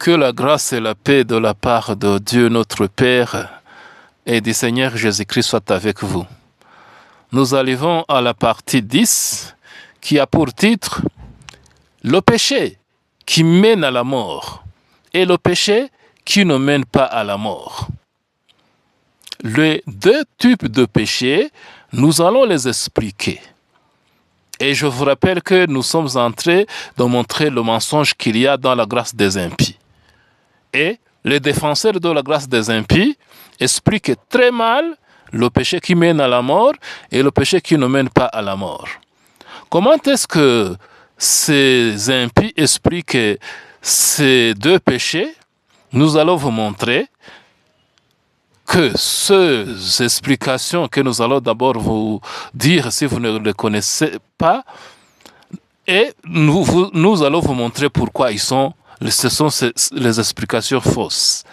Que la grâce et la paix de la part de Dieu notre Père et du Seigneur Jésus-Christ soient avec vous. Nous arrivons à la partie 10 qui a pour titre « Le péché qui mène à la mort et le péché qui ne mène pas à la mort ». Les deux types de péchés, nous allons les expliquer. Et je vous rappelle que nous sommes en train de montrer le mensonge qu'il y a dans la grâce des impies. Et les défenseurs de la grâce des impies expliquent très mal le péché qui mène à la mort et le péché qui ne mène pas à la mort. Comment est-ce que ces impies expliquent ces deux péchés? Nous allons vous montrer que ces explications que nous allons d'abord vous dire si vous ne les connaissez pas, et nous allons vous montrer pourquoi ce sont les explications fausses.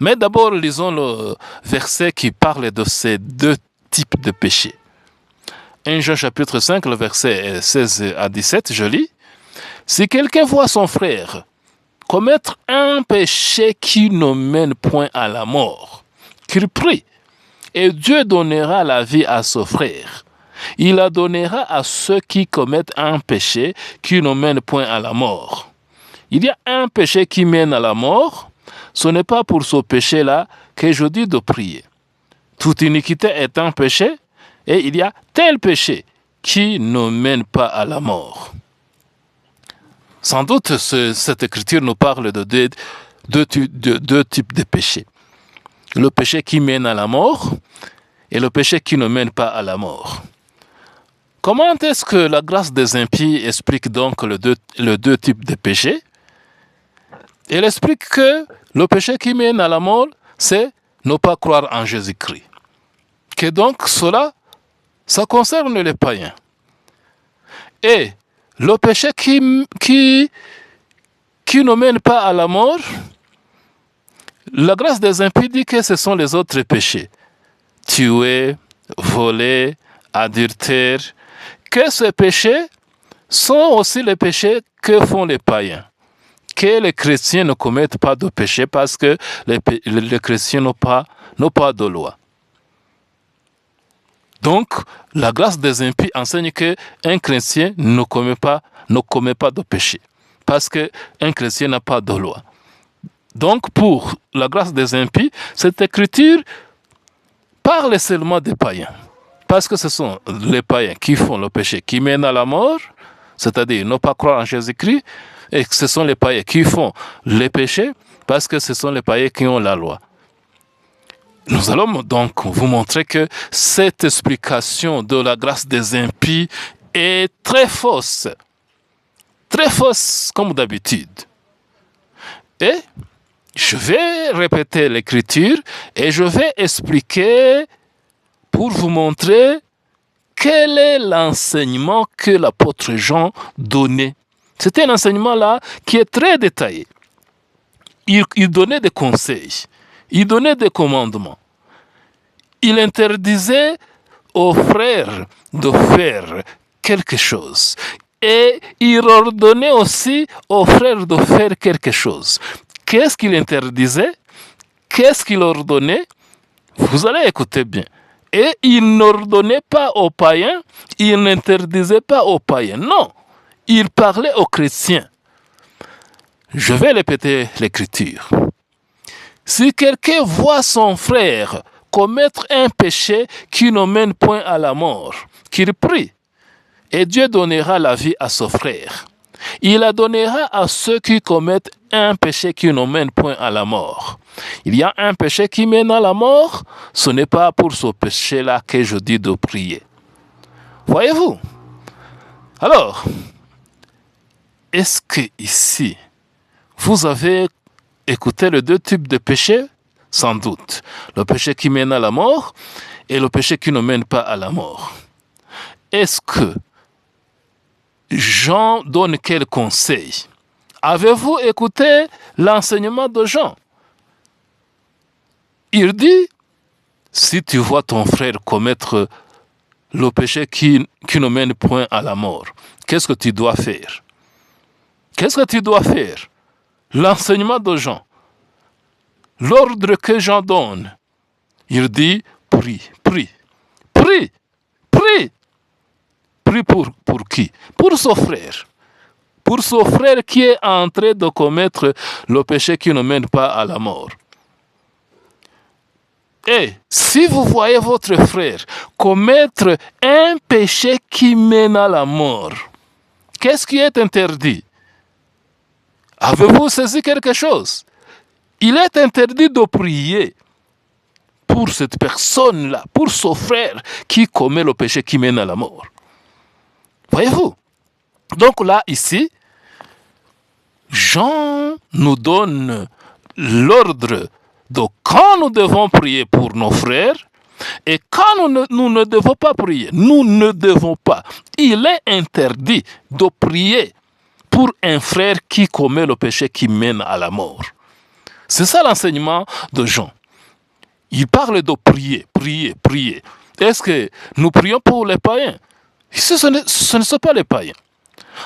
Mais d'abord, lisons le verset qui parle de ces deux types de péchés. 1 Jean chapitre 5, le verset 16 à 17, je lis. « Si quelqu'un voit son frère commettre un péché qui ne mène point à la mort, qu'il prie, et Dieu donnera la vie à son frère. Il la donnera à ceux qui commettent un péché qui ne mène point à la mort. Il y a un péché qui mène à la mort, ce n'est pas pour ce péché-là que je dis de prier. Toute iniquité est un péché, et il y a tel péché qui ne mène pas à la mort. » Sans doute, cette écriture nous parle de deux types de péchés. Le péché qui mène à la mort et le péché qui ne mène pas à la mort. Comment est-ce que la grâce des impies explique donc les deux types de péchés? Elle explique que le péché qui mène à la mort, c'est ne pas croire en Jésus-Christ. Que donc cela, ça concerne les païens. Et le péché qui ne mène pas à la mort, la grâce des impies dit que ce sont les autres péchés. Tuer, voler, adultère. Que ces péchés sont aussi les péchés que font les païens. Que les chrétiens ne commettent pas de péché parce que les chrétiens n'ont pas de loi. Donc, la grâce des impies enseigne qu'un chrétien ne commet pas de péché parce qu'un chrétien n'a pas de loi. Donc, pour la grâce des impies, cette écriture parle seulement des païens. Parce que ce sont les païens qui font le péché qui mène à la mort, c'est-à-dire ne pas croire en Jésus-Christ, et ce sont les païens qui font les péchés parce que ce sont les païens qui ont la loi. Nous allons donc vous montrer que cette explication de la grâce des impies est très fausse comme d'habitude. Et je vais répéter l'écriture et je vais expliquer pour vous montrer quel est l'enseignement que l'apôtre Jean donnait. C'était un enseignement-là qui est très détaillé. Il donnait des conseils, il donnait des commandements. Il interdisait aux frères de faire quelque chose. Et il ordonnait aussi aux frères de faire quelque chose. Qu'est-ce qu'il interdisait? Qu'est-ce qu'il ordonnait? Vous allez écouter bien. Et il n'ordonnait pas aux païens, il n'interdisait pas aux païens. Non, il parlait aux chrétiens. Je vais répéter l'écriture. Si quelqu'un voit son frère commettre un péché qui ne mène point à la mort, qu'il prie, et Dieu donnera la vie à son frère. Il la donnera à ceux qui commettent un péché qui ne mène point à la mort. Il y a un péché qui mène à la mort, ce n'est pas pour ce péché-là que je dis de prier. Voyez-vous? Alors, est-ce que ici, vous avez écouté les deux types de péchés? Sans doute. Le péché qui mène à la mort et le péché qui ne mène pas à la mort. Est-ce que Jean donne quel conseil? Avez-vous écouté l'enseignement de Jean? Il dit, si tu vois ton frère commettre le péché qui ne mène point à la mort, qu'est-ce que tu dois faire? Qu'est-ce que tu dois faire? l'enseignement de Jean, l'ordre que Jean donne, il dit prie, prie, prie, prie. Prie pour qui? Pour son frère. Pour son frère qui est en train de commettre le péché qui ne mène pas à la mort. Et si vous voyez votre frère commettre un péché qui mène à la mort, qu'est-ce qui est interdit? Avez-vous saisi quelque chose? Il est interdit de prier pour cette personne-là, pour son frère qui commet le péché qui mène à la mort. Voyez-vous? Donc là, ici, Jean nous donne l'ordre de quand nous devons prier pour nos frères et quand nous ne devons pas prier. Nous ne devons pas. Il est interdit de prier pour un frère qui commet le péché qui mène à la mort. C'est ça l'enseignement de Jean. Il parle de prier, prier, prier. Est-ce que nous prions pour les païens? Ici, ce ne sont pas les païens.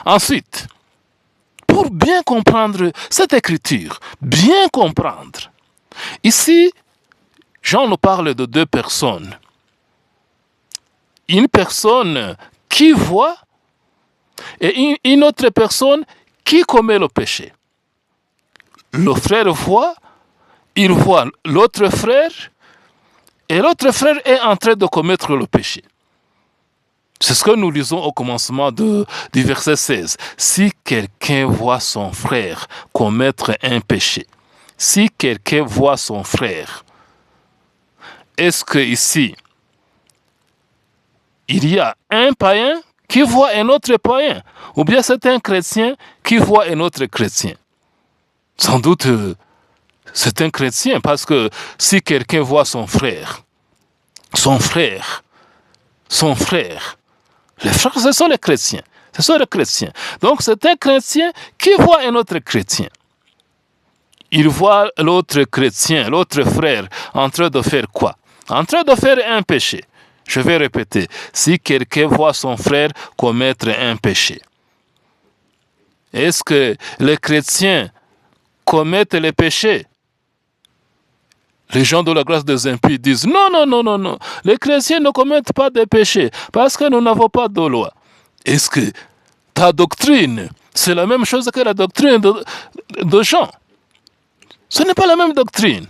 Ensuite, pour bien comprendre cette écriture, bien comprendre, ici, Jean nous parle de deux personnes. Une personne qui voit et une autre personne qui commet le péché. Le frère voit, il voit l'autre frère et l'autre frère est en train de commettre le péché. C'est ce que nous lisons au commencement du verset 16. Si quelqu'un voit son frère commettre un péché, si quelqu'un voit son frère, est-ce que ici, il y a un païen qui voit un autre païen, ou bien c'est un chrétien qui voit un autre chrétien? Sans doute, c'est un chrétien, parce que si quelqu'un voit son frère, les frères, ce sont les chrétiens. Ce sont les chrétiens. Donc, c'est un chrétien qui voit un autre chrétien. Il voit l'autre chrétien, l'autre frère, en train de faire quoi? En train de faire un péché. Je vais répéter. Si quelqu'un voit son frère commettre un péché, est-ce que les chrétiens commettent les péchés? Les gens de la grâce des impies disent non, non, non, non, non. Les chrétiens ne commettent pas de péchés parce que nous n'avons pas de loi. Est-ce que ta doctrine, c'est la même chose que la doctrine de Jean? Ce n'est pas la même doctrine.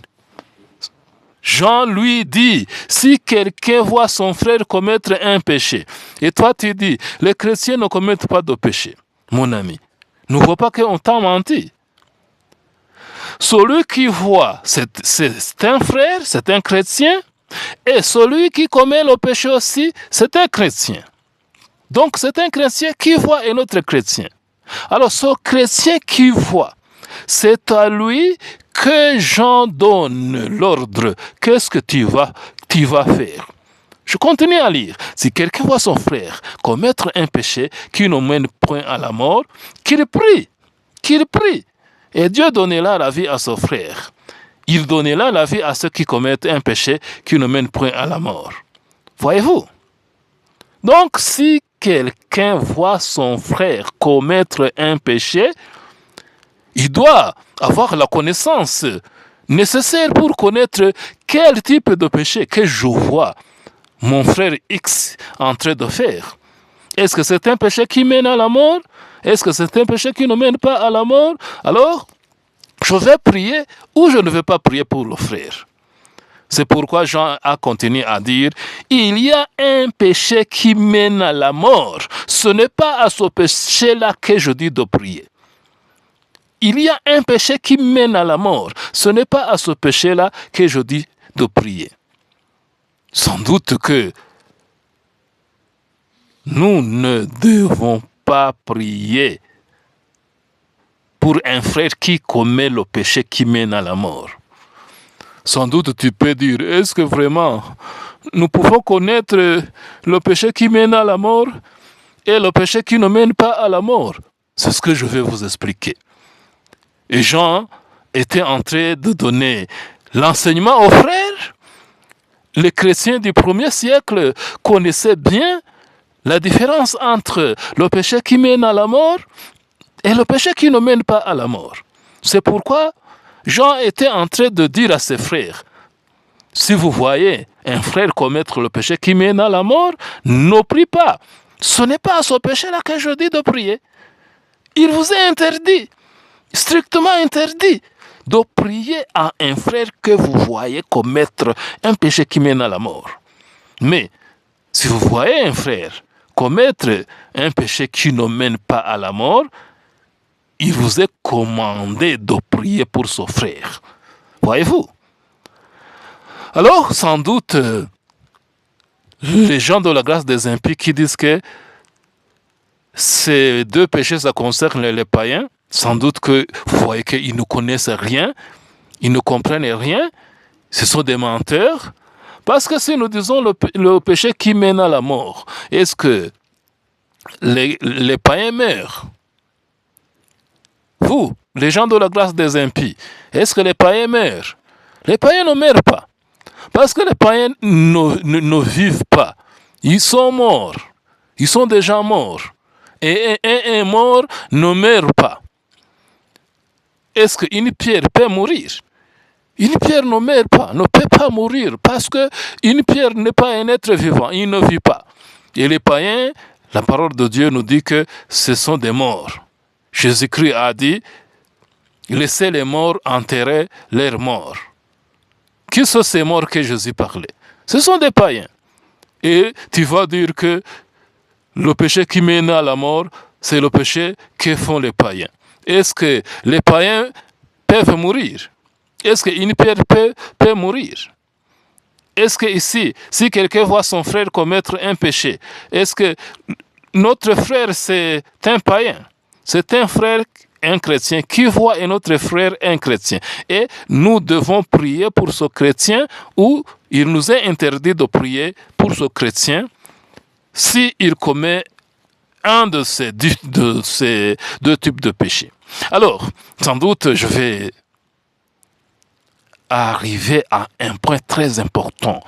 Jean lui dit, si quelqu'un voit son frère commettre un péché, et toi tu dis, les chrétiens ne commettent pas de péché, mon ami, ne vois pas qu'on t'a menti. Celui qui voit, c'est un frère, c'est un chrétien, et celui qui commet le péché aussi, c'est un chrétien. Donc c'est un chrétien qui voit un autre chrétien. Alors ce chrétien qui voit, c'est à lui que Jean donne l'ordre. Qu'est-ce que tu vas faire? Je continue à lire. Si quelqu'un voit son frère commettre un péché qui ne mène point à la mort, qu'il prie. Et Dieu donnera la vie à son frère. Il donnera la vie à ceux qui commettent un péché qui ne mène point à la mort. Voyez-vous? Donc, si quelqu'un voit son frère commettre un péché, il doit avoir la connaissance nécessaire pour connaître quel type de péché que je vois mon frère X en train de faire. Est-ce que c'est un péché qui mène à la mort? Est-ce que c'est un péché qui ne mène pas à la mort? Alors, je vais prier ou je ne vais pas prier pour le frère. C'est pourquoi Jean a continué à dire, il y a un péché qui mène à la mort. Ce n'est pas à ce péché-là que je dis de prier. Il y a un péché qui mène à la mort. Ce n'est pas à ce péché-là que je dis de prier. Sans doute que nous ne devons pas prier pour un frère qui commet le péché qui mène à la mort. Sans doute tu peux dire, est-ce que vraiment nous pouvons connaître le péché qui mène à la mort et le péché qui ne mène pas à la mort? C'est ce que je vais vous expliquer. Et Jean était en train de donner l'enseignement aux frères. Les chrétiens du premier siècle connaissaient bien la différence entre le péché qui mène à la mort et le péché qui ne mène pas à la mort. C'est pourquoi Jean était en train de dire à ses frères, si vous voyez un frère commettre le péché qui mène à la mort, ne priez pas. Ce n'est pas à ce péché-là que je dis de prier. Il vous est interdit, strictement interdit, de prier à un frère que vous voyez commettre un péché qui mène à la mort. Mais si vous voyez un frère commettre un péché qui ne mène pas à la mort, il vous est commandé de prier pour ce frère. Voyez-vous? Alors, sans doute, les gens de la grâce des impies qui disent que ces deux péchés, ça concerne les païens, sans doute que vous voyez qu'ils ne connaissent rien, ils ne comprennent rien, ce sont des menteurs. Parce que si nous disons le péché qui mène à la mort, est-ce que les païens meurent? Vous, les gens de la grâce des impies, est-ce que les païens meurent? Les païens ne meurent pas. Parce que les païens ne vivent pas. Ils sont morts. Ils sont déjà morts. Et un mort ne meurt pas. Est-ce qu'une pierre peut mourir? Une pierre ne meurt pas, ne peut pas mourir. Parce qu'une pierre n'est pas un être vivant. Il ne vit pas. Et les païens, la parole de Dieu nous dit que ce sont des morts. Jésus-Christ a dit, laissez les morts enterrer leurs morts. Qui sont ces morts que Jésus parlait? Ce sont des païens. Et tu vas dire que le péché qui mène à la mort, c'est le péché que font les païens. Est-ce que les païens peuvent mourir? Est-ce qu'une pierre peut mourir? Est-ce que ici, si quelqu'un voit son frère commettre un péché, est-ce que notre frère c'est un païen? C'est un frère, un chrétien, qui voit un autre frère, un chrétien. Et nous devons prier pour ce chrétien, ou il nous est interdit de prier pour ce chrétien s'il commet un de ces deux types de péchés. Alors, sans doute, je vais arriver à un point très important.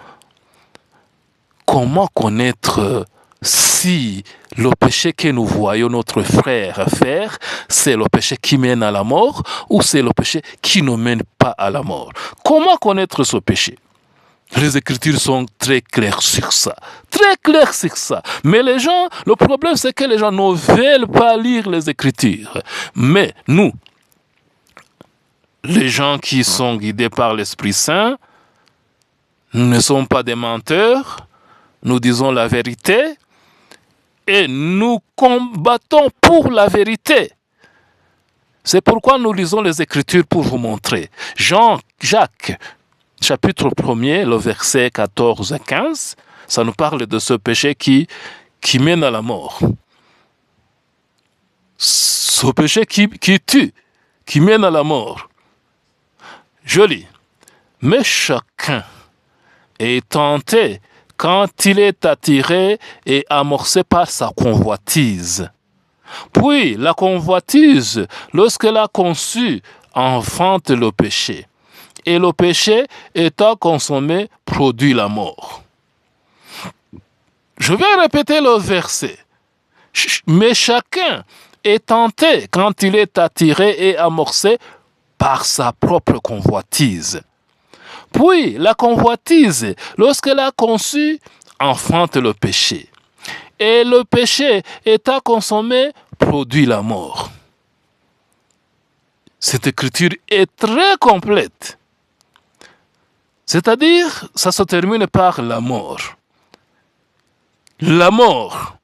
Comment connaître si le péché que nous voyons notre frère faire, c'est le péché qui mène à la mort ou c'est le péché qui ne mène pas à la mort? Comment connaître ce péché? Les Écritures sont très claires sur ça. Très claires sur ça. Mais les gens, le problème c'est que les gens ne veulent pas lire les Écritures. Mais nous, les gens qui sont guidés par l'Esprit Saint, nous ne sommes pas des menteurs, nous disons la vérité et nous combattons pour la vérité. C'est pourquoi nous lisons les Écritures pour vous montrer. Jacques, chapitre 1er, le verset 14 à 15, ça nous parle de ce péché qui mène à la mort. Ce péché qui tue, qui mène à la mort. Je lis. Mais chacun est tenté quand il est attiré et amorcé par sa convoitise. Puis la convoitise, lorsqu'elle a conçu, enfante le péché. Et le péché, étant consommé, produit la mort. Je vais répéter le verset. Mais chacun est tenté quand il est attiré et amorcé par sa propre convoitise. Puis la convoitise, lorsqu'elle a conçu, enfante le péché. Et le péché, étant consommé, produit la mort. Cette écriture est très complète. C'est-à-dire, ça se termine par la mort. La mort.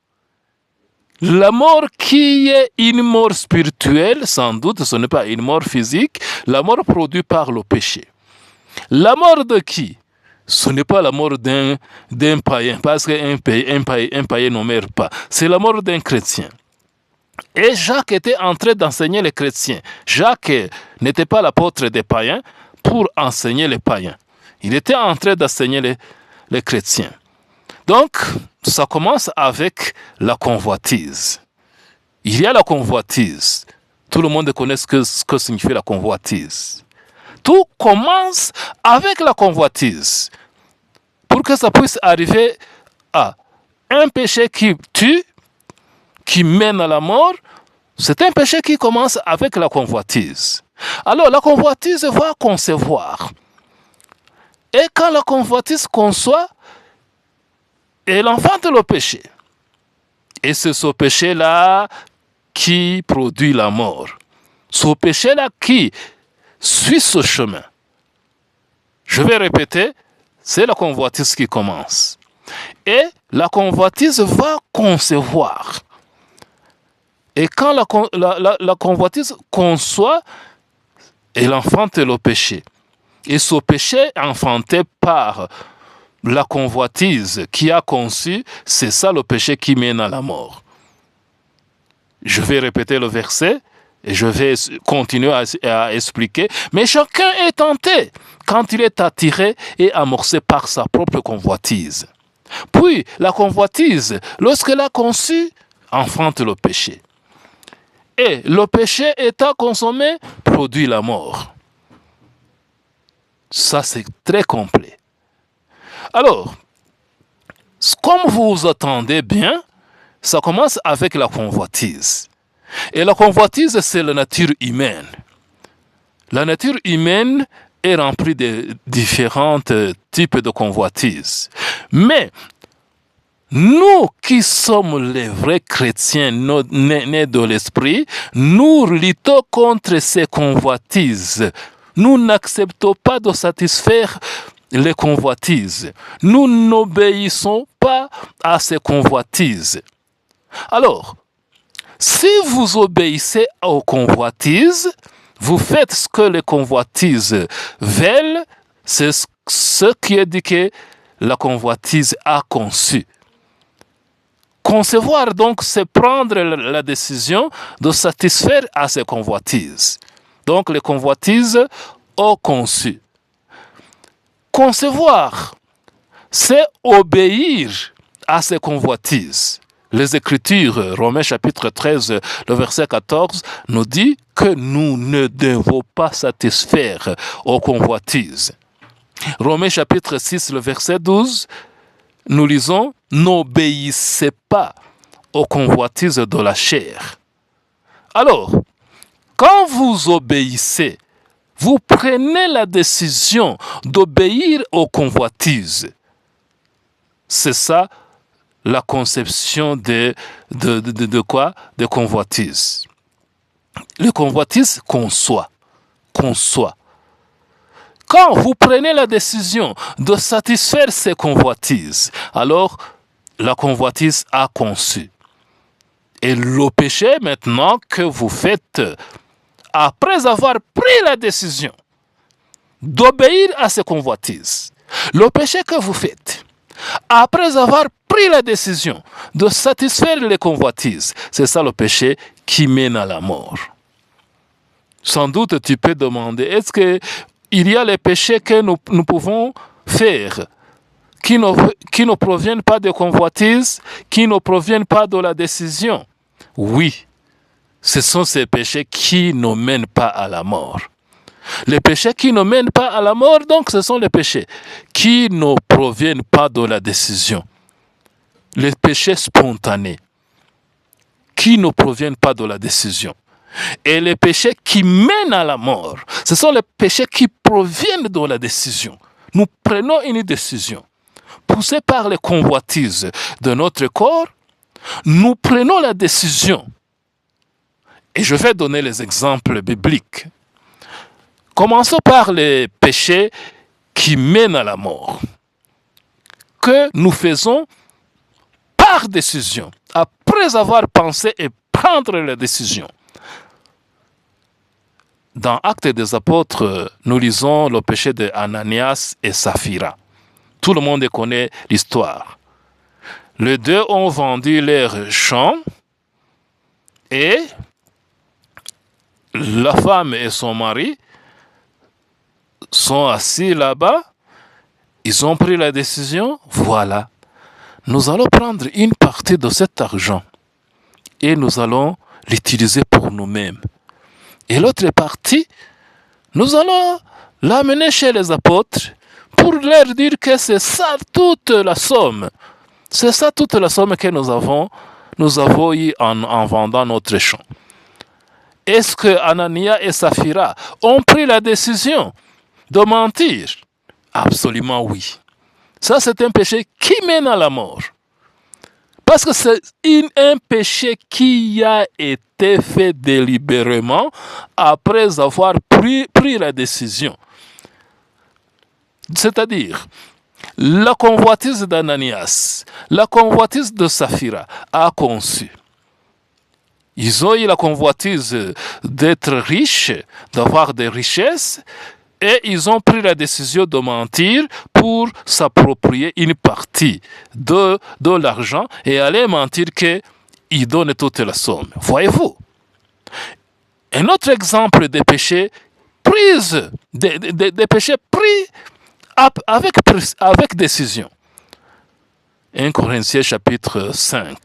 La mort qui est une mort spirituelle, sans doute, ce n'est pas une mort physique, la mort produite par le péché. La mort de qui? Ce n'est pas la mort d'un païen, parce qu'un païen ne meurt pas. C'est la mort d'un chrétien. Et Jacques était en train d'enseigner les chrétiens. Jacques n'était pas l'apôtre des païens pour enseigner les païens. Il était en train d'enseigner les chrétiens. Donc, ça commence avec la convoitise. Il y a la convoitise. Tout le monde connaît ce que signifie la convoitise. Tout commence avec la convoitise. Pour que ça puisse arriver à un péché qui tue, qui mène à la mort, c'est un péché qui commence avec la convoitise. Alors la convoitise va concevoir. Et quand la convoitise conçoit, elle enfante le péché. Et c'est ce péché-là qui produit la mort. Ce péché-là qui suit ce chemin. Je vais répéter, c'est la convoitise qui commence. Et la convoitise va concevoir. Et quand la convoitise conçoit, elle enfante le péché. Et ce péché enfanté par la convoitise qui a conçu, c'est ça le péché qui mène à la mort. Je vais répéter le verset et je vais continuer à expliquer. Mais chacun est tenté quand il est attiré et amorcé par sa propre convoitise. Puis la convoitise, lorsqu'elle a conçu, enfante le péché. Et le péché étant consommé, produit la mort. Ça, c'est très complet. Alors, comme vous vous attendez bien, ça commence avec la convoitise. Et la convoitise, c'est la nature humaine. La nature humaine est remplie de différents types de convoitises. Mais nous qui sommes les vrais chrétiens nés de l'esprit, nous luttons contre ces convoitises. Nous n'acceptons pas de satisfaire les convoitises. Nous n'obéissons pas à ces convoitises. Alors, si vous obéissez aux convoitises, vous faites ce que les convoitises veulent, c'est ce qui est dit que la convoitise a conçu. Concevoir donc, c'est prendre la décision de satisfaire à ces convoitises. Donc les convoitises ont conçu. Concevoir, c'est obéir à ces convoitises. Les Écritures, Romains chapitre 13, le verset 14, nous dit que nous ne devons pas satisfaire aux convoitises. Romains chapitre 6, le verset 12, nous lisons « N'obéissez pas aux convoitises de la chair ». Alors, quand vous obéissez, vous prenez la décision d'obéir aux convoitises. C'est ça la conception de quoi? De convoitises. Le convoitise conçoit. Quand vous prenez la décision de satisfaire ces convoitises, alors la convoitise a conçu. Et le péché maintenant que vous faites, après avoir pris la décision d'obéir à ces convoitises, le péché que vous faites, après avoir pris la décision de satisfaire les convoitises, c'est ça le péché qui mène à la mort. Sans doute tu peux demander, est-ce qu'il y a les péchés que nous pouvons faire qui ne proviennent pas de convoitises, qui ne proviennent pas de la décision? Oui, ce sont ces péchés qui ne mènent pas à la mort. Les péchés qui ne mènent pas à la mort, donc, ce sont les péchés qui ne proviennent pas de la décision. Les péchés spontanés qui ne proviennent pas de la décision. Et les péchés qui mènent à la mort, ce sont les péchés qui proviennent de la décision. Nous prenons une décision. Poussés par les convoitises de notre corps, nous prenons la décision. Et je vais donner les exemples bibliques. Commençons par les péchés qui mènent à la mort, que nous faisons par décision, après avoir pensé et prendre la décision. Dans Actes des Apôtres, nous lisons le péché de Ananias et Saphira. Tout le monde connaît l'histoire. Les deux ont vendu leurs champs et la femme et son mari sont assis là-bas. Ils ont pris la décision. Voilà, nous allons prendre une partie de cet argent et nous allons l'utiliser pour nous-mêmes. Et l'autre partie, nous allons l'amener chez les apôtres pour leur dire que c'est ça toute la somme. C'est ça toute la somme que nous avons eu en vendant notre champ. Est-ce que Anania et Saphira ont pris la décision de mentir? Absolument oui. Ça, c'est un péché qui mène à la mort. Parce que c'est un péché qui a été fait délibérément après avoir pris la décision. C'est-à-dire, la convoitise d'Ananias, la convoitise de Saphira a conçu. Ils ont eu la convoitise d'être riches, d'avoir des richesses, et ils ont pris la décision de mentir pour s'approprier une partie de l'argent et aller mentir qu'ils donnent toute la somme. Voyez-vous? Un autre exemple de péché des péchés pris avec décision. 1 Corinthiens chapitre 5.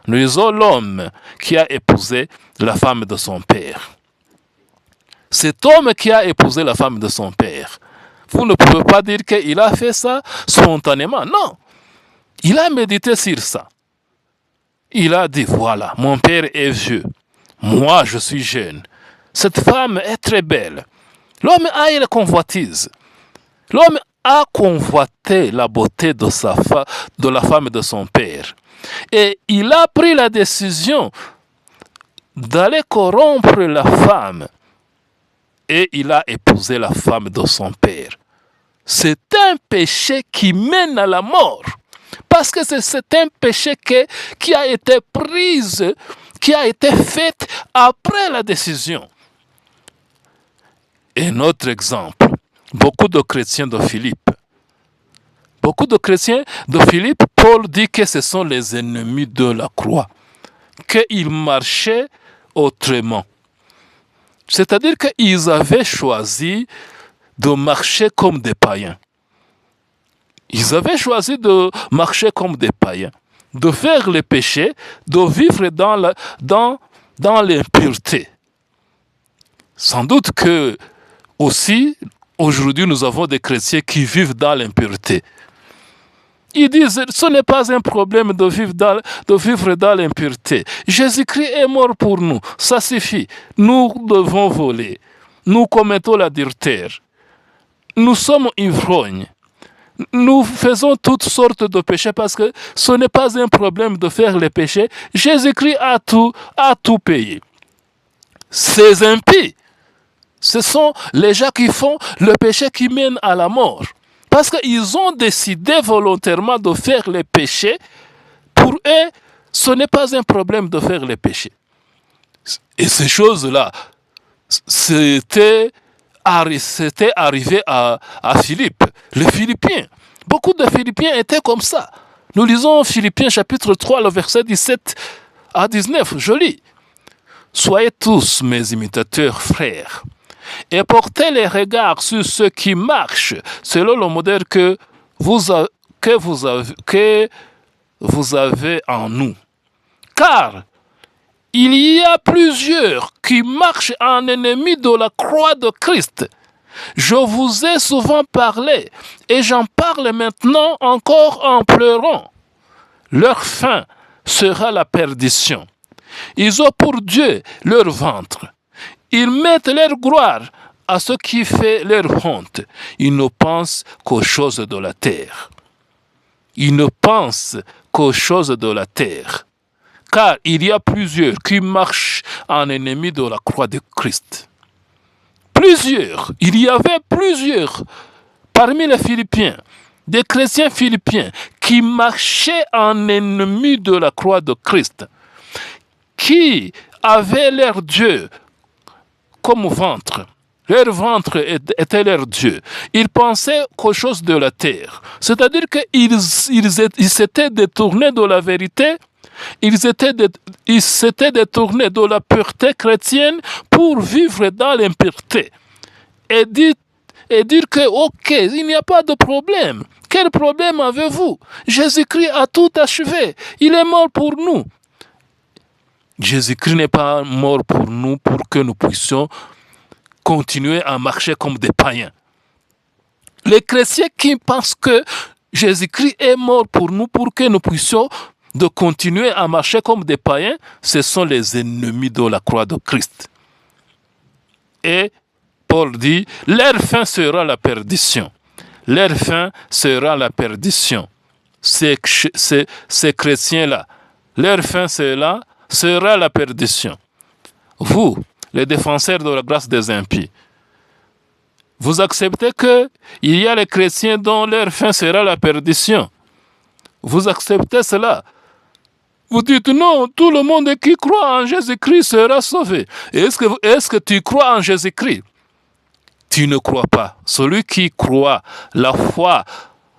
Nous lisons l'homme qui a épousé la femme de son père. Cet homme qui a épousé la femme de son père, vous ne pouvez pas dire qu'il a fait ça spontanément. Non, il a médité sur ça. Il a dit, voilà, mon père est vieux, moi je suis jeune, cette femme est très belle. L'homme a eu la convoitise. L'homme a convoité la beauté de la femme de son père. Et il a pris la décision d'aller corrompre la femme. Et il a épousé la femme de son père. C'est un péché qui mène à la mort. Parce que c'est un péché qui a été prise, qui a été fait après la décision. Un autre exemple, beaucoup de chrétiens de Philippe. Paul dit que ce sont les ennemis de la croix, qu'ils marchaient autrement. C'est-à-dire qu'ils avaient choisi de marcher comme des païens. Ils avaient choisi de marcher comme des païens, de faire les péchés, de vivre dans l'impureté. Sans doute que aussi, aujourd'hui, nous avons des chrétiens qui vivent dans l'impureté. Ils disent, ce n'est pas un problème de vivre dans l'impureté. Jésus-Christ est mort pour nous, ça suffit. Nous devons voler. Nous commettons l'adultère. Nous sommes ivrognes. Nous faisons toutes sortes de péchés parce que ce n'est pas un problème de faire les péchés. Jésus-Christ a tout payé. Ces impies, ce sont les gens qui font le péché qui mène à la mort. Parce qu'ils ont décidé volontairement de faire les péchés. Pour eux, ce n'est pas un problème de faire les péchés. Et ces choses-là, c'était arrivé à Philippe, les Philippiens. Beaucoup de Philippiens étaient comme ça. Nous lisons Philippiens chapitre 3, le verset 17 à 19. Je lis. Soyez tous mes imitateurs, frères, et portez les regards sur ceux qui marchent selon le modèle que vous avez en nous. Car il y a plusieurs qui marchent en ennemis de la croix de Christ. Je vous ai souvent parlé et j'en parle maintenant encore en pleurant. Leur fin sera la perdition. Ils ont pour Dieu leur ventre. Ils mettent leur gloire à ce qui fait leur honte. Ils ne pensent qu'aux choses de la terre. Ils ne pensent qu'aux choses de la terre. Car il y a plusieurs qui marchent en ennemis de la croix de Christ. Il y avait plusieurs parmi les Philippiens, des chrétiens philippiens qui marchaient en ennemis de la croix de Christ, qui avaient leur Dieu comme ventre. Leur ventre était leur Dieu. Ils pensaient qu'aux choses de la terre. C'est-à-dire qu'ils s'étaient détournés de la vérité. Ils s'étaient détournés de la pureté chrétienne pour vivre dans l'impureté. Et dire que, ok, il n'y a pas de problème. Quel problème avez-vous? Jésus-Christ a tout achevé. Il est mort pour nous. Jésus-Christ n'est pas mort pour nous pour que nous puissions continuer à marcher comme des païens. Les chrétiens qui pensent que Jésus-Christ est mort pour nous pour que nous puissions de continuer à marcher comme des païens, ce sont les ennemis de la croix de Christ. Et Paul dit, leur fin sera la perdition. Leur fin sera la perdition. Ces chrétiens-là, leur fin sera la perdition. Vous, les défenseurs de la grâce des impies, vous acceptez qu'il y a les chrétiens dont leur fin sera la perdition. Vous acceptez cela. Vous dites non, tout le monde qui croit en Jésus-Christ sera sauvé. Est-ce que tu crois en Jésus-Christ? Tu ne crois pas. Celui qui croit, la foi,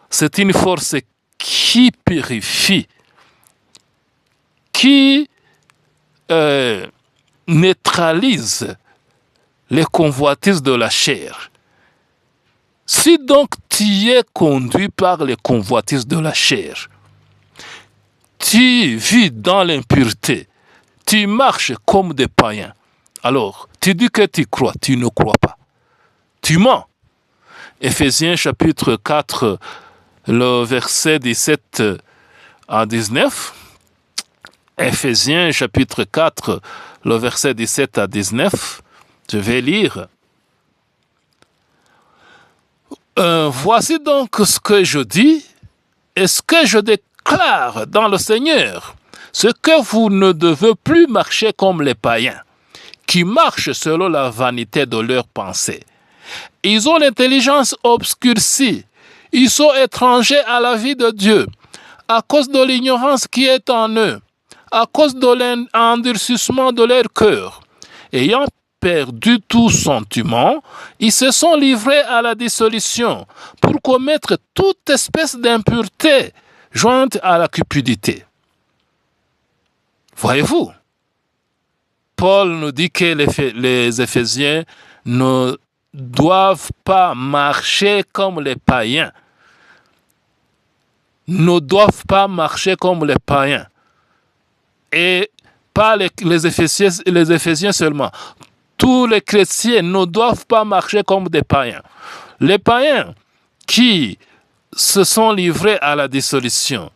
c'est une force qui purifie, qui neutralise les convoitises de la chair. Si donc tu es conduit par les convoitises de la chair, tu vis dans l'impureté, tu marches comme des païens, alors tu dis que tu crois, tu ne crois pas. Tu mens. Éphésiens chapitre 4, le verset 17 à 19. Éphésiens chapitre 4, le verset 17 à 19. Je vais lire. Voici donc ce que je dis et ce que je déclare dans le Seigneur, ce que vous ne devez plus marcher comme les païens, qui marchent selon la vanité de leurs pensées. Ils ont l'intelligence obscurcie, ils sont étrangers à la vie de Dieu, à cause de l'ignorance qui est en eux, à cause de l'endurcissement de leur cœur. Ayant perdu tout sentiment, ils se sont livrés à la dissolution pour commettre toute espèce d'impureté jointe à la cupidité. Voyez-vous, Paul nous dit que les Éphésiens ne doivent pas marcher comme les païens. Ne doivent pas marcher comme les païens. Et pas les Éphésiens seulement. Tous les chrétiens ne doivent pas marcher comme des païens. Les païens qui se sont livrés à la dissolution,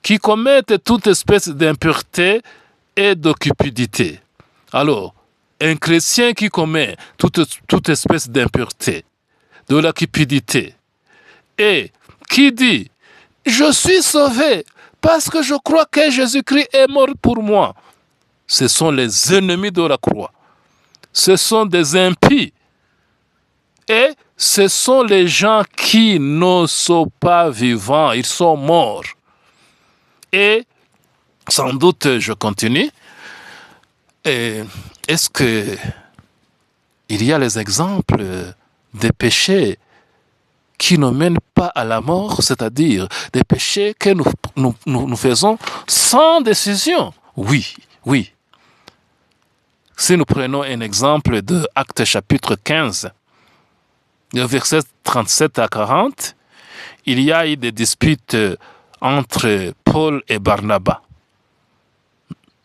qui commettent toute espèce d'impureté et de cupidité. Alors, un chrétien qui commet toute espèce d'impureté, de la cupidité, et qui dit « Je suis sauvé parce que je crois que Jésus-Christ est mort pour moi », ce sont les ennemis de la croix. Ce sont des impies. Et ce sont les gens qui ne sont pas vivants, ils sont morts. Et sans doute, je continue. Est-ce qu'il y a les exemples des péchés qui ne mènent pas à la mort, c'est-à-dire des péchés que nous faisons sans décision? Oui. Si nous prenons un exemple de Actes chapitre 15, le verset 37 à 40, il y a eu des disputes entre Paul et Barnabas.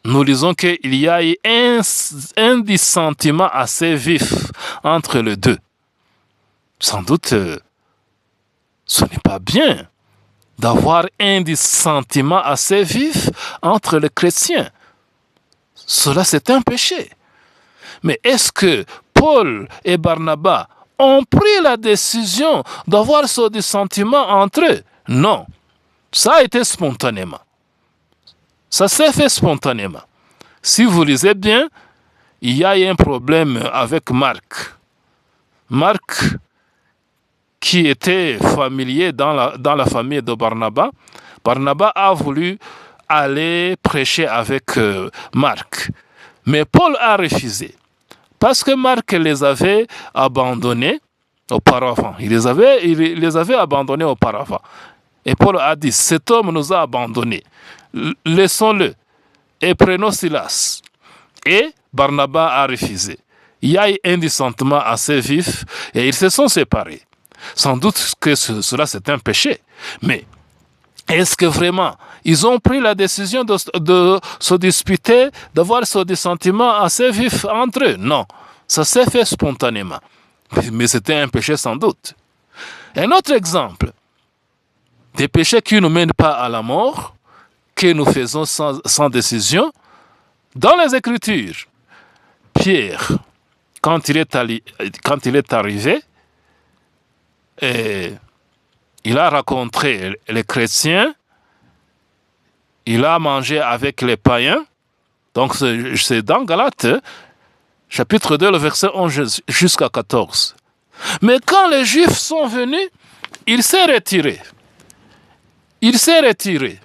Nous lisons qu'il y a eu un dissentiment assez vif entre les deux. Sans doute, ce n'est pas bien d'avoir un dissentiment assez vif entre les chrétiens. Cela, c'est un péché. Mais est-ce que Paul et Barnabas ont pris la décision d'avoir ce dissentiment entre eux? Non. Ça a été spontanément. Ça s'est fait spontanément. Si vous lisez bien, il y a eu un problème avec Marc. Marc, qui était familier dans la famille de Barnabas, Barnabas a voulu aller prêcher avec Marc. Mais Paul a refusé. Parce que Marc les avait abandonnés auparavant. Il les avait abandonnés auparavant. Et Paul a dit, cet homme nous a abandonnés. Laissons-le et prenons Silas. Et Barnabas a refusé. Il y a eu un dissentement assez vif et ils se sont séparés. Sans doute que cela c'est un péché. Mais est-ce que vraiment ils ont pris la décision de se disputer, d'avoir ce dissentiment assez vif entre eux? Non, ça s'est fait spontanément. Mais c'était un péché sans doute. Un autre exemple, des péchés qui ne mènent pas à la mort, que nous faisons sans décision, dans les Écritures. Pierre, quand il est arrivé, et il a rencontré les chrétiens, il a mangé avec les païens. Donc c'est dans Galates, chapitre 2, le verset 11 jusqu'à 14. Mais quand les Juifs sont venus, il s'est retiré. Il s'est retiré.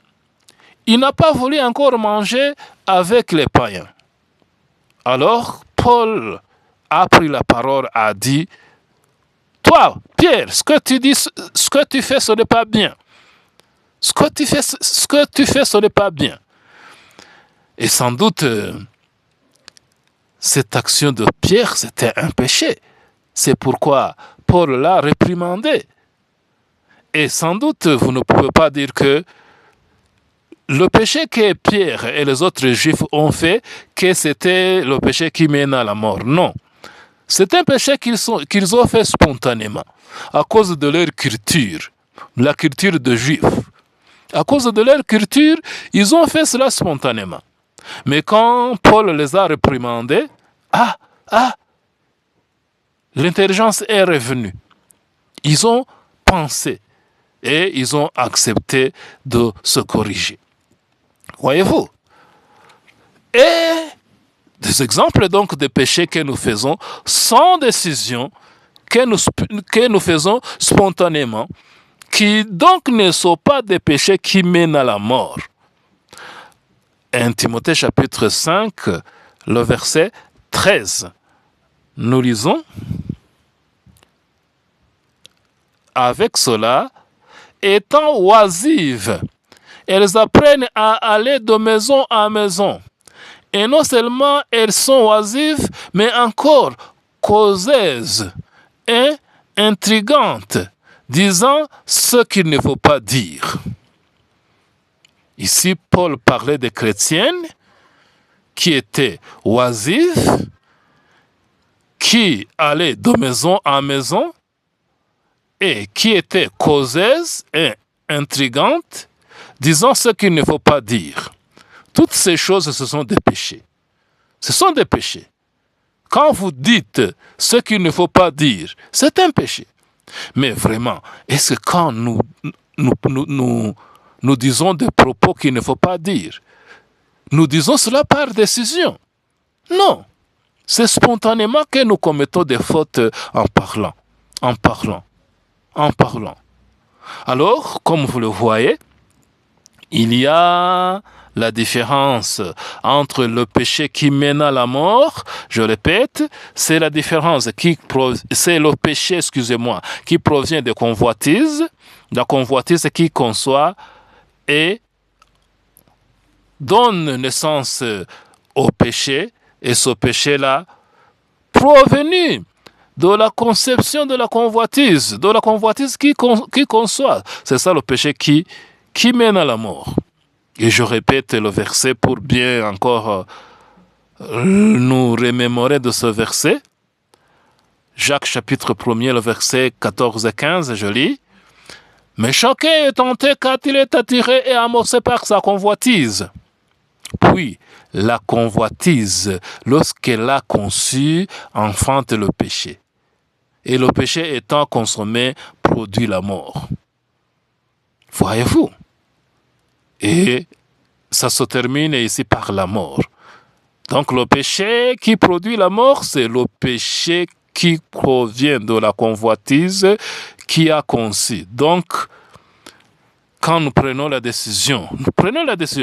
Il n'a pas voulu encore manger avec les païens. Alors, Paul a pris la parole, a dit, « Toi, Pierre, ce que tu dis, ce que tu fais, ce n'est pas bien. Ce que tu fais, ce n'est pas bien. » Et sans doute, cette action de Pierre, c'était un péché. C'est pourquoi Paul l'a réprimandé. Et sans doute, vous ne pouvez pas dire que le péché que Pierre et les autres Juifs ont fait, que c'était le péché qui mène à la mort. Non. C'est un péché qu'ils ont fait spontanément, à cause de leur culture, la culture des Juifs. À cause de leur culture, ils ont fait cela spontanément. Mais quand Paul les a réprimandés, l'intelligence est revenue. Ils ont pensé et ils ont accepté de se corriger. Voyez-vous? Et des exemples donc de péchés que nous faisons sans décision, que nous faisons spontanément, qui donc ne sont pas des péchés qui mènent à la mort. 1 Timothée chapitre 5, le verset 13. Nous lisons. Avec cela, étant oisives, elles apprennent à aller de maison en maison. Et non seulement elles sont oisives, mais encore causeuses et intrigantes, disant ce qu'il ne faut pas dire. Ici, Paul parlait des chrétiennes qui étaient oisives, qui allaient de maison en maison et qui étaient causeuses et intrigantes, disant ce qu'il ne faut pas dire. Toutes ces choses, ce sont des péchés. Ce sont des péchés. Quand vous dites ce qu'il ne faut pas dire, c'est un péché. Mais vraiment, est-ce que quand nous disons des propos qu'il ne faut pas dire, nous disons cela par décision? Non. C'est spontanément que nous commettons des fautes en parlant. Alors, comme vous le voyez, il y a la différence entre le péché qui mène à la mort, je répète, c'est la différence c'est le péché, qui provient de convoitise, la convoitise qui conçoit et donne naissance au péché, et ce péché-là, provenu de la conception de la convoitise qui conçoit. C'est ça le péché qui mène à la mort. Et je répète le verset pour bien encore nous remémorer de ce verset. Jacques chapitre 1er, le verset 14 et 15, je lis. « Mais chacun est tenté quand il est attiré et amorcé par sa convoitise. Puis, la convoitise, lorsqu'elle a conçu, enfante le péché. Et le péché étant consommé, produit la mort. » Voyez-vous? Et ça se termine ici par la mort. Donc le péché qui produit la mort, c'est le péché qui provient de la convoitise qui a conçu. Donc, quand nous prenons la décision,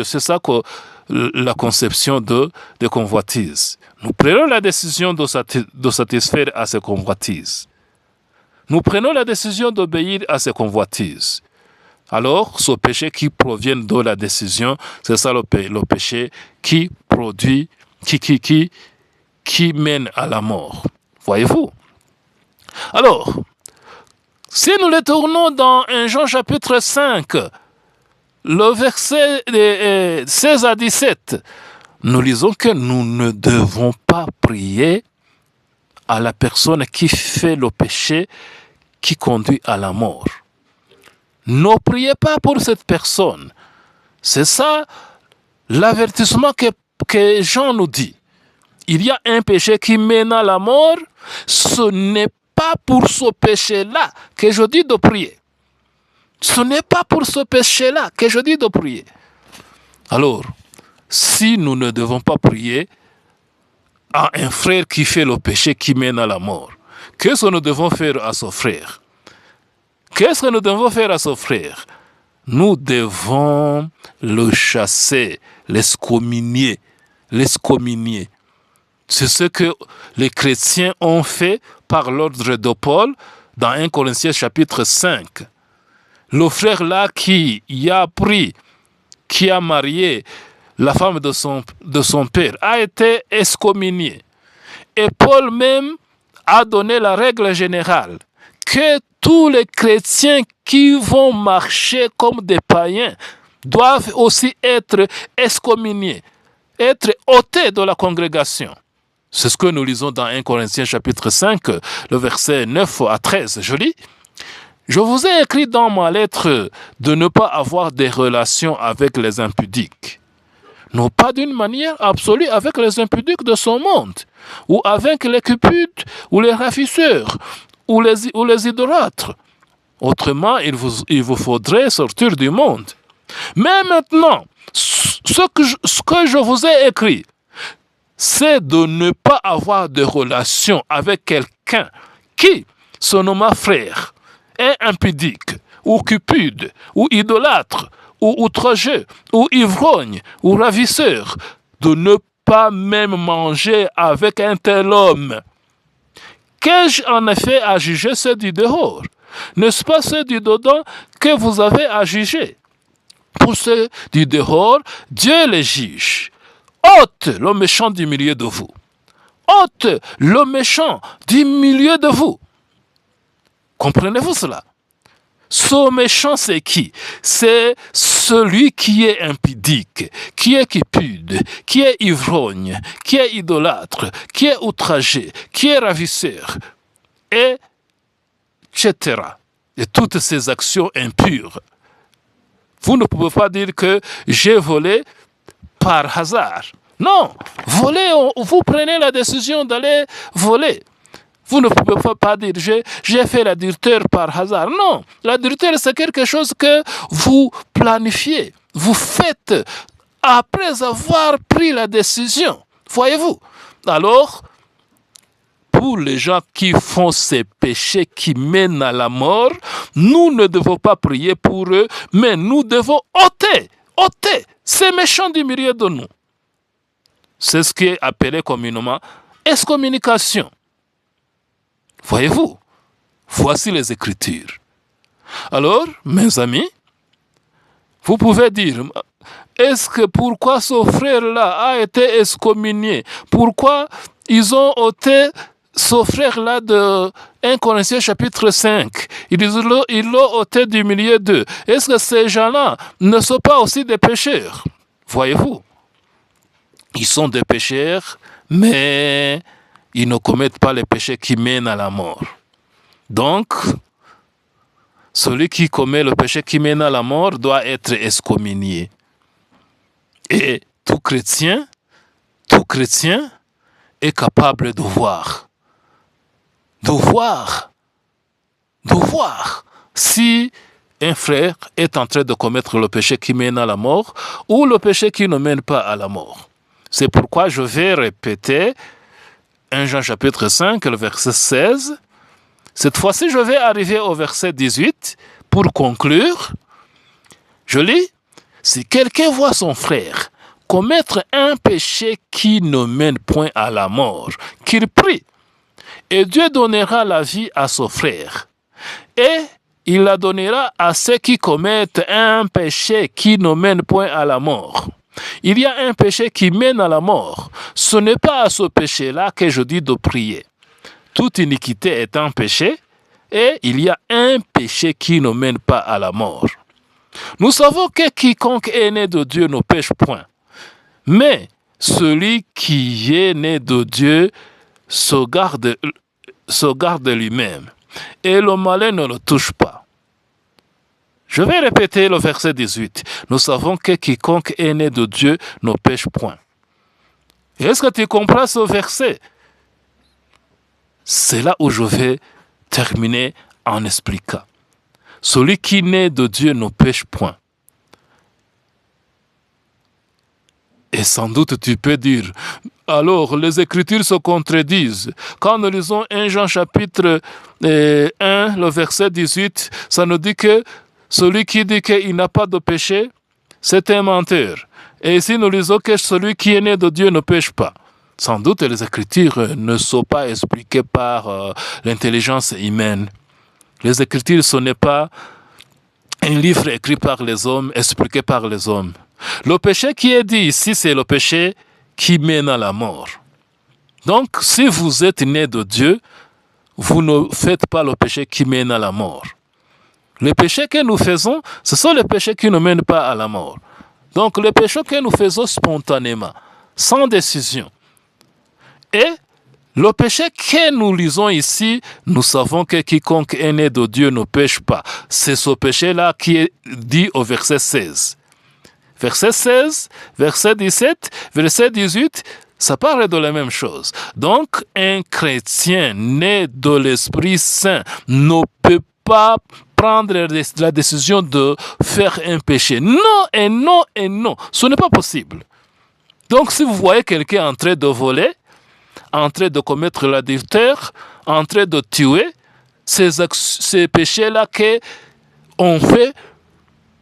c'est ça que la conception de convoitise. Nous prenons la décision de satisfaire à ces convoitises. Nous prenons la décision d'obéir à ces convoitises. Alors, ce péché qui provient de la décision, c'est ça le péché qui produit, qui mène à la mort. Voyez-vous? Alors, si nous le tournons dans 1 Jean chapitre 5, le verset 16 à 17, nous lisons que nous ne devons pas prier à la personne qui fait le péché qui conduit à la mort. Ne priez pas pour cette personne. C'est ça l'avertissement que Jean nous dit. il y a un péché qui mène à la mort, ce n'est pas pour ce péché-là que je dis de prier. Ce n'est pas pour ce péché-là que je dis de prier. Alors, si nous ne devons pas prier à un frère qui fait le péché qui mène à la mort, qu'est-ce que nous devons faire à ce frère? Qu'est-ce que nous devons faire à ce frère? Nous devons le chasser, l'excommunier. C'est ce que les chrétiens ont fait par l'ordre de Paul dans 1 Corinthiens chapitre 5. Le frère là qui a marié la femme de son père a été excommunié. Et Paul même a donné la règle générale que tous les chrétiens qui vont marcher comme des païens doivent aussi être excommuniés, être ôtés de la congrégation. C'est ce que nous lisons dans 1 Corinthiens chapitre 5, le verset 9 à 13. Je lis. Je vous ai écrit dans ma lettre de ne pas avoir des relations avec les impudiques. Non pas d'une manière absolue avec les impudiques de ce monde, ou avec les cupides, ou les ravisseurs, ou les idolâtres. Autrement, il vous faudrait sortir du monde. Mais maintenant, ce que je vous ai écrit, c'est de ne pas avoir de relation avec quelqu'un qui se nomme frère, est impudique, ou cupide, ou idolâtre, ou outrageux, ou ivrogne, ou ravisseur, de ne pas même manger avec un tel homme. Qu'ai-je en effet à juger ceux du dehors? N'est-ce pas ceux du dedans que vous avez à juger? Pour ceux du dehors, Dieu les juge. Ôte le méchant du milieu de vous. Ôte le méchant du milieu de vous. Comprenez-vous cela? Ce méchant, c'est qui? C'est celui qui est impudique, qui est cupide, qui est ivrogne, qui est idolâtre, qui est outragé, qui est ravisseur, etc. Et toutes ces actions impures. Vous ne pouvez pas dire que j'ai volé par hasard. Non, voler, vous prenez la décision d'aller voler. Vous ne pouvez pas dire j'ai fait l'adultère par hasard. Non, l'adultère c'est quelque chose que vous planifiez, vous faites après avoir pris la décision. Voyez-vous? Alors, pour les gens qui font ces péchés qui mènent à la mort, nous ne devons pas prier pour eux, mais nous devons ôter ces méchants du milieu de nous. C'est ce qui est appelé communément excommunication. Voyez-vous, voici les Écritures. Alors, mes amis, vous pouvez dire, est-ce que pourquoi ce frère-là a été excommunié? Pourquoi ils ont ôté ce frère-là de 1 Corinthiens chapitre 5? Ils l'ont ôté du milieu d'eux. Est-ce que ces gens-là ne sont pas aussi des pécheurs? Voyez-vous, ils sont des pécheurs, mais ils ne commettent pas les péchés qui mènent à la mort. Donc, celui qui commet le péché qui mène à la mort doit être excommunié. Et tout chrétien est capable de voir si un frère est en train de commettre le péché qui mène à la mort ou le péché qui ne mène pas à la mort. C'est pourquoi je vais répéter 1 Jean chapitre 5, le verset 16. Cette fois-ci, je vais arriver au verset 18 pour conclure. Je lis. Si quelqu'un voit son frère commettre un péché qui ne mène point à la mort, qu'il prie, et Dieu donnera la vie à son frère. Et il la donnera à ceux qui commettent un péché qui ne mène point à la mort. Il y a un péché qui mène à la mort. Ce n'est pas à ce péché-là que je dis de prier. Toute iniquité est un péché, et il y a un péché qui ne mène pas à la mort. Nous savons que quiconque est né de Dieu ne pêche point. Mais celui qui est né de Dieu se garde lui-même, et le malin ne le touche pas. Je vais répéter le verset 18. Nous savons que quiconque est né de Dieu ne pêche point. Est-ce que tu comprends ce verset? C'est là où je vais terminer en expliquant. Celui qui naît de Dieu ne pêche point. Et sans doute tu peux dire, alors les Écritures se contredisent. Quand nous lisons 1 Jean chapitre 1, le verset 18, ça nous dit que celui qui dit qu'il n'a pas de péché, c'est un menteur. Et ici nous lisons que celui qui est né de Dieu ne pêche pas. Sans doute les Écritures ne sont pas expliquées par l'intelligence humaine. Les Écritures, ce n'est pas un livre écrit par les hommes, expliqué par les hommes. Le péché qui est dit ici, c'est le péché qui mène à la mort. Donc, si vous êtes né de Dieu, vous ne faites pas le péché qui mène à la mort. Les péchés que nous faisons, ce sont les péchés qui ne mènent pas à la mort. Donc, les péchés que nous faisons spontanément, sans décision. Et le péché que nous lisons ici, nous savons que quiconque est né de Dieu ne pêche pas. C'est ce péché-là qui est dit au verset 16. Verset 16, verset 17, verset 18, ça parle de la même chose. Donc, un chrétien né de l'Esprit Saint ne peut pas prendre la décision de faire un péché. Non et non et non. Ce n'est pas possible. Donc, si vous voyez quelqu'un en train de voler, en train de commettre l'adultère, en train de tuer, ces péchés-là qu'on fait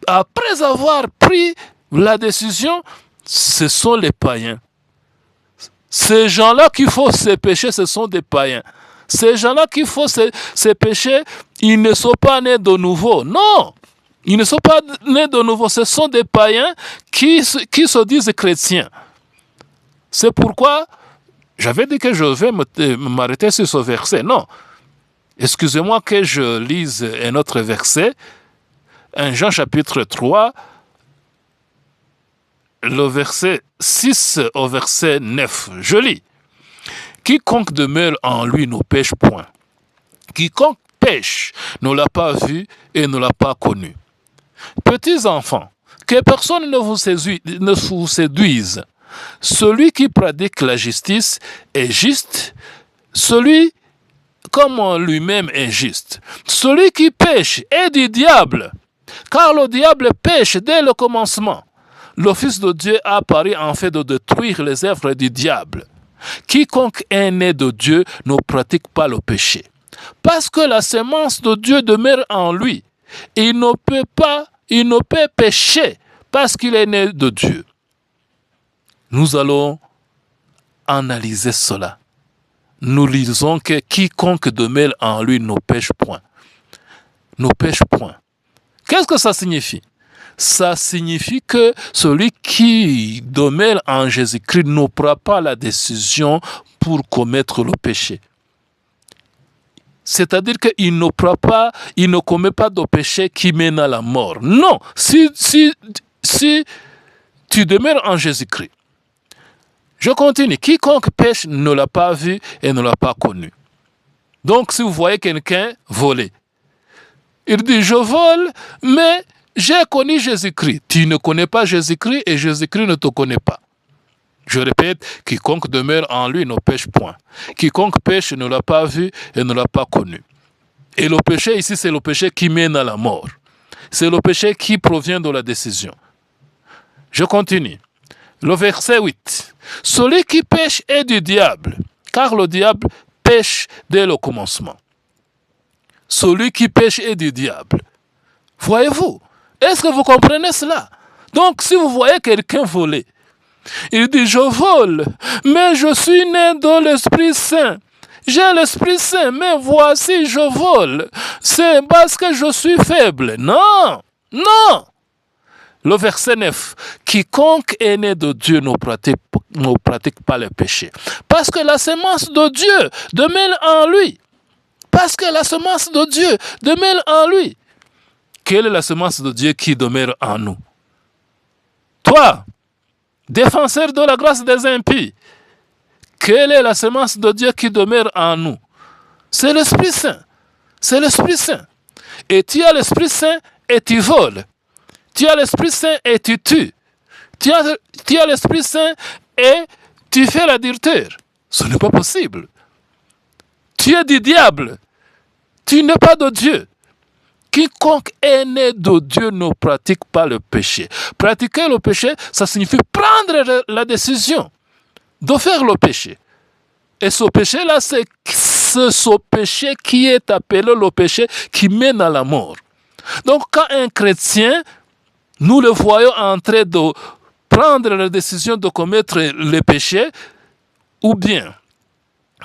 après avoir pris la décision, ce sont les païens. Ces gens-là qui font ces péchés, ce sont des païens. Ces gens-là qui font ces péchés, ils ne sont pas nés de nouveau. Non, ils ne sont pas nés de nouveau. Ce sont des païens qui se disent chrétiens. C'est pourquoi j'avais dit que je vais m'arrêter sur ce verset. Non, excusez-moi que je lise un autre verset. 1 Jean chapitre 3, le verset 6 au verset 9. Je lis. Quiconque demeure en lui ne pêche point. Quiconque pêche ne l'a pas vu et ne l'a pas connu. Petits enfants, que personne ne vous séduise. Celui qui pratique la justice est juste, celui comme lui-même est juste. Celui qui pêche est du diable, car le diable pêche dès le commencement. Le Fils de Dieu a apparu en fait de détruire les œuvres du diable. Quiconque est né de Dieu ne pratique pas le péché. Parce que la semence de Dieu demeure en lui. Il ne peut pécher parce qu'il est né de Dieu. Nous allons analyser cela. Nous lisons que quiconque demeure en lui ne pêche point. Ne pêche point. Qu'est-ce que ça signifie? Ça signifie que celui qui demeure en Jésus-Christ ne prend pas la décision pour commettre le péché. C'est-à-dire qu'il ne commet pas de péché qui mène à la mort. Non, si tu demeures en Jésus-Christ. Je continue. Quiconque pêche ne l'a pas vu et ne l'a pas connu. Donc, si vous voyez quelqu'un voler, il dit, je vole, mais j'ai connu Jésus-Christ. Tu ne connais pas Jésus-Christ et Jésus-Christ ne te connaît pas. Je répète, quiconque demeure en lui ne pêche point. Quiconque pêche ne l'a pas vu et ne l'a pas connu. Et le péché ici, c'est le péché qui mène à la mort. C'est le péché qui provient de la décision. Je continue. Le verset 8. Celui qui pêche est du diable, car le diable pêche dès le commencement. Celui qui pêche est du diable. Voyez-vous? Est-ce que vous comprenez cela? Donc, si vous voyez quelqu'un voler, il dit, je vole, mais je suis né de l'Esprit Saint. J'ai l'Esprit Saint, mais voici, je vole. C'est parce que je suis faible. Non, non. Le verset 9. Quiconque est né de Dieu ne pratique pas le péché. Parce que la semence de Dieu demeure en lui. Parce que la semence de Dieu demeure en lui. Quelle est la semence de Dieu qui demeure en nous? Toi, défenseur de la grâce des impies, quelle est la semence de Dieu qui demeure en nous? C'est l'Esprit Saint. C'est l'Esprit Saint. Et tu as l'Esprit Saint et tu voles. Tu as l'Esprit Saint et tu tues. Tu as l'Esprit Saint et Tu fais l'adultère. Ce n'est pas possible. Tu es du diable. Tu n'es pas de Dieu. Quiconque est né de Dieu ne pratique pas le péché. Pratiquer le péché, ça signifie prendre la décision de faire le péché. Et ce péché-là, c'est ce péché qui est appelé le péché qui mène à la mort. Donc, quand un chrétien, nous le voyons en train de prendre la décision de commettre le péché, ou bien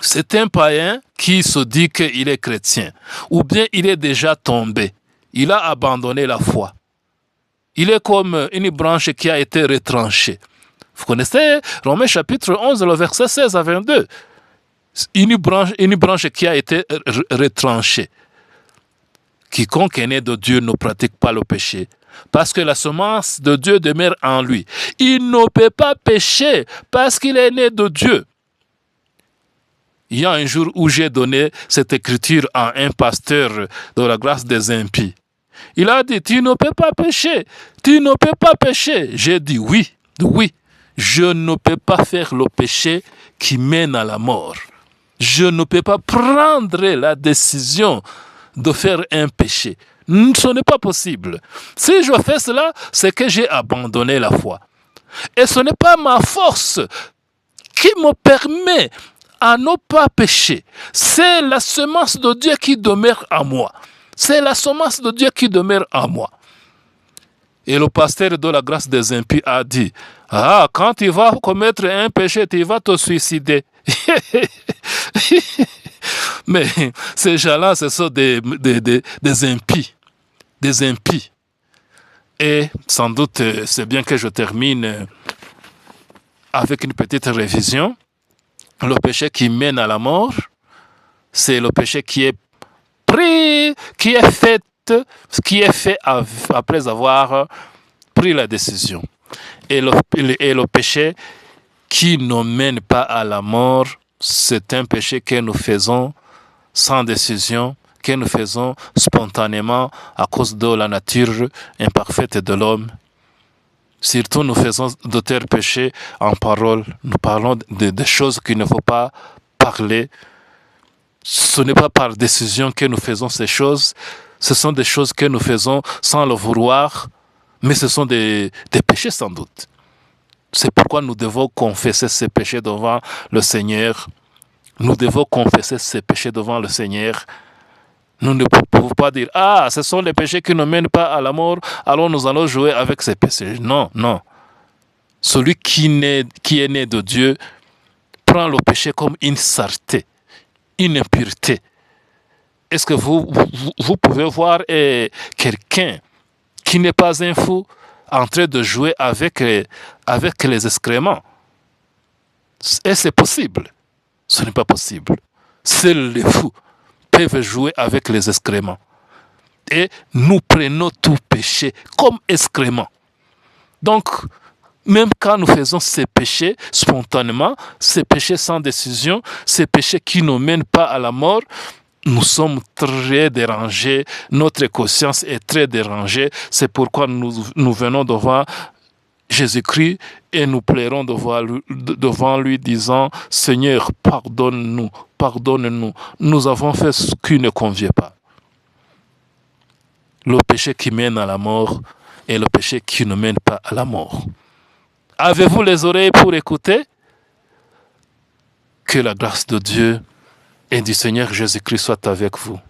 c'est un païen qui se dit qu'il est chrétien, ou bien il est déjà tombé, il a abandonné la foi. Il est comme une branche qui a été retranchée. Vous connaissez Romains chapitre 11, le verset 16 à 22. Une branche qui a été retranchée. Quiconque est né de Dieu ne pratique pas le péché, parce que la semence de Dieu demeure en lui. Il ne peut pas pécher parce qu'il est né de Dieu. Il y a un jour où j'ai donné cette écriture à un pasteur de la grâce des impies. Il a dit, tu ne peux pas pécher, tu ne peux pas pécher. J'ai dit, oui, je ne peux pas faire le péché qui mène à la mort. Je ne peux pas prendre la décision de faire un péché. Ce n'est pas possible. Si je fais cela, c'est que j'ai abandonné la foi. Et ce n'est pas ma force qui me permet à ne pas pécher. C'est la semence de Dieu qui demeure en moi. C'est la semence de Dieu qui demeure en moi. Et le pasteur de la grâce des impies a dit, quand tu vas commettre un péché, tu vas te suicider. Mais ces gens-là, ce sont des impies. Des impies. Et sans doute, c'est bien que je termine avec une petite révision. Le péché qui mène à la mort, c'est le péché qui est fait après avoir pris la décision. Et le péché qui ne mène pas à la mort, c'est un péché que nous faisons sans décision, que nous faisons spontanément à cause de la nature imparfaite de l'homme. Surtout, nous faisons de tels péchés en parole. Nous parlons de choses qu'il ne faut pas parler. Ce n'est pas par décision que nous faisons ces choses. Ce sont des choses que nous faisons sans le vouloir, mais ce sont des péchés sans doute. C'est pourquoi nous devons confesser ces péchés devant le Seigneur. Nous devons confesser ces péchés devant le Seigneur. Nous ne pouvons pas dire, ce sont les péchés qui ne mènent pas à la mort, alors nous allons jouer avec ces péchés. Non. Celui qui est né de Dieu prend le péché comme une saleté, une impureté. Est-ce que vous pouvez voir quelqu'un qui n'est pas un fou en train de jouer avec les excréments? Est-ce que c'est possible? Ce n'est pas possible. Seuls les fous peuvent jouer avec les excréments. Et nous prenons tout péché comme excrément. Donc, même quand nous faisons ces péchés spontanément, ces péchés sans décision, ces péchés qui ne mènent pas à la mort, nous sommes très dérangés, notre conscience est très dérangée. C'est pourquoi nous venons devant Jésus-Christ et nous plairons devant lui disant, Seigneur, pardonne-nous, nous avons fait ce qui ne convient pas. Le péché qui mène à la mort et le péché qui ne mène pas à la mort. Avez-vous les oreilles pour écouter? Que la grâce de Dieu et du Seigneur Jésus-Christ soit avec vous.